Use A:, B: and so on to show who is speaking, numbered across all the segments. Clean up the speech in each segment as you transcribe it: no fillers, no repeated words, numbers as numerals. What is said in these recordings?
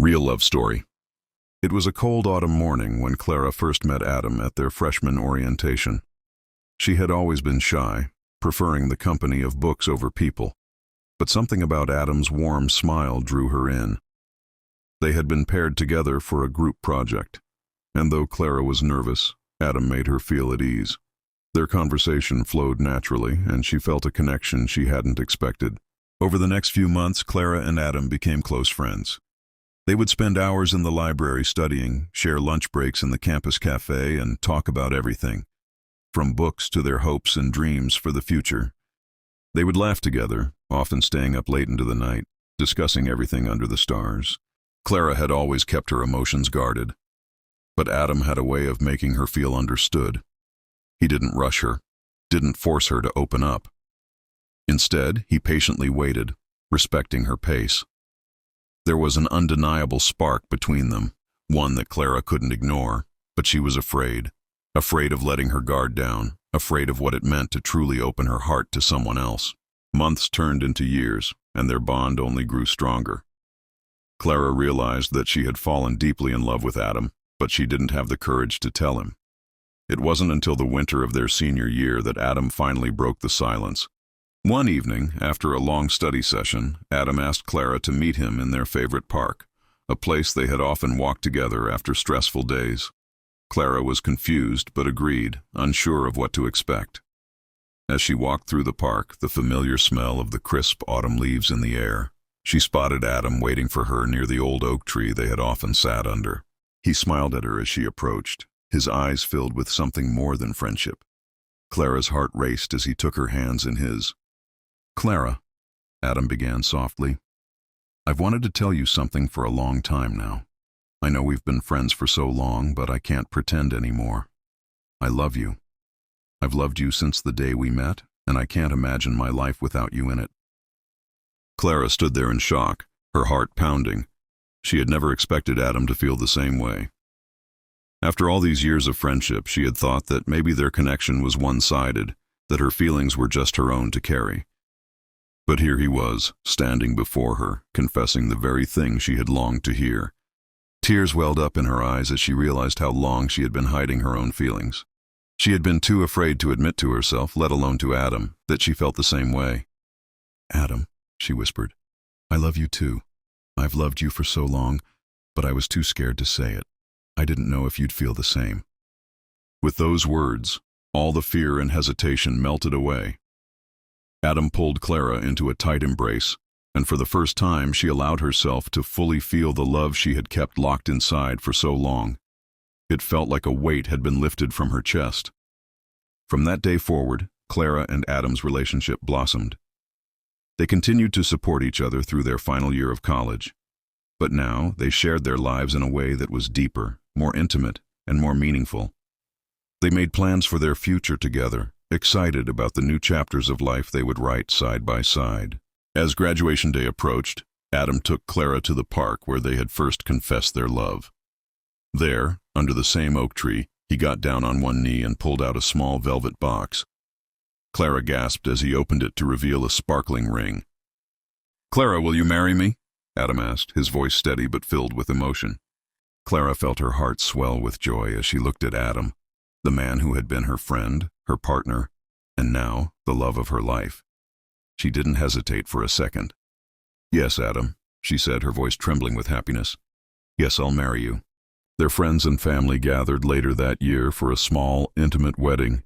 A: Real love story. It was a cold autumn morning when Clara first met Adam at their freshman orientation. She had always been shy, preferring the company of books over people, but something about Adam's warm smile drew her in. They had been paired together for a group project, and though Clara was nervous, Adam made her feel at ease. Their conversation flowed naturally, and she felt a connection she hadn't expected. Over the next few months, Clara and Adam became close friends. They would spend hours in the library studying, share lunch breaks in the campus cafe, and talk about everything, from books to their hopes and dreams for the future. They would laugh together, often staying up late into the night, discussing everything under the stars. Clara had always kept her emotions guarded, but Adam had a way of making her feel understood. He didn't rush her, didn't force her to open up. Instead, he patiently waited, respecting her pace. There was an undeniable spark between them, one that Clara couldn't ignore, but she was afraid of letting her guard down, afraid of what it meant to truly open her heart to someone else. Months turned into years, and their bond only grew stronger. Clara realized that she had fallen deeply in love with Adam, but she didn't have the courage to tell him. It wasn't until the winter of their senior year that Adam finally broke the silence. One evening, after a long study session, Adam asked Clara to meet him in their favorite park, a place they had often walked together after stressful days. Clara was confused but agreed, unsure of what to expect. As she walked through the park, the familiar smell of the crisp autumn leaves in the air, she spotted Adam waiting for her near the old oak tree they had often sat under. He smiled at her as she approached, his eyes filled with something more than friendship. Clara's heart raced as he took her hands in his. "Clara," Adam began softly, "I've wanted to tell you something for a long time now. I know we've been friends for so long, but I can't pretend anymore. I love you. I've loved you since the day we met, and I can't imagine my life without you in it." Clara stood there in shock, her heart pounding. She had never expected Adam to feel the same way. After all these years of friendship, she had thought that maybe their connection was one-sided, that her feelings were just her own to carry. But here he was, standing before her, confessing the very thing she had longed to hear. Tears welled up in her eyes as she realized how long she had been hiding her own feelings. She had been too afraid to admit to herself, let alone to Adam, that she felt the same way. "Adam," she whispered, "I love you too. I've loved you for so long, but I was too scared to say it. I didn't know if you'd feel the same." With those words, all the fear and hesitation melted away. Adam pulled Clara into a tight embrace, and for the first time she allowed herself to fully feel the love she had kept locked inside for so long. It felt like a weight had been lifted from her chest. From that day forward, Clara and Adam's relationship blossomed. They continued to support each other through their final year of college, but now they shared their lives in a way that was deeper, more intimate, and more meaningful. They made plans for their future together, excited about the new chapters of life they would write side by side. As graduation day approached, Adam took Clara to the park where they had first confessed their love. There, under the same oak tree, he got down on one knee and pulled out a small velvet box. Clara gasped as he opened it to reveal a sparkling ring. "Clara, will you marry me?" Adam asked, his voice steady but filled with emotion. Clara felt her heart swell with joy as she looked at Adam, the man who had been her friend, her partner, and now the love of her life. She didn't hesitate for a second. "Yes, Adam," she said, her voice trembling with happiness. "Yes, I'll marry you." Their friends and family gathered later that year for a small, intimate wedding,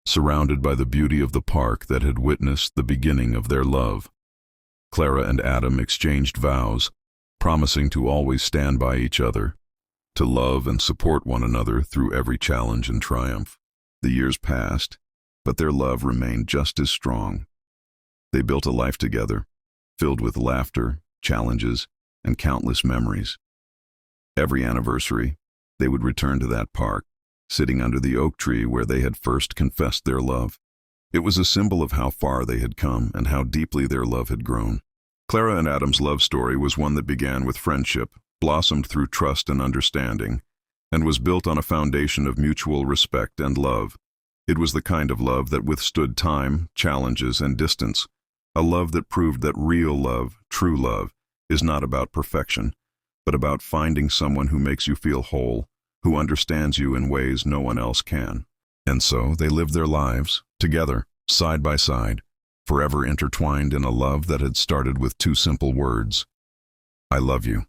A: surrounded by the beauty of the park that had witnessed the beginning of their love. Clara and Adam exchanged vows, promising to always stand by each other, to love and support one another through every challenge and triumph. The years passed, but their love remained just as strong. They built a life together, filled with laughter, challenges, and countless memories. Every anniversary, they would return to that park, sitting under the oak tree where they had first confessed their love. It was a symbol of how far they had come and how deeply their love had grown. Clara and Adam's love story was one that began with friendship, blossomed through trust and understanding, and was built on a foundation of mutual respect and love. It was the kind of love that withstood time, challenges, and distance, a love that proved that real love, true love, is not about perfection, but about finding someone who makes you feel whole, who understands you in ways no one else can. And so they lived their lives, together, side by side, forever intertwined in a love that had started with two simple words: I love you.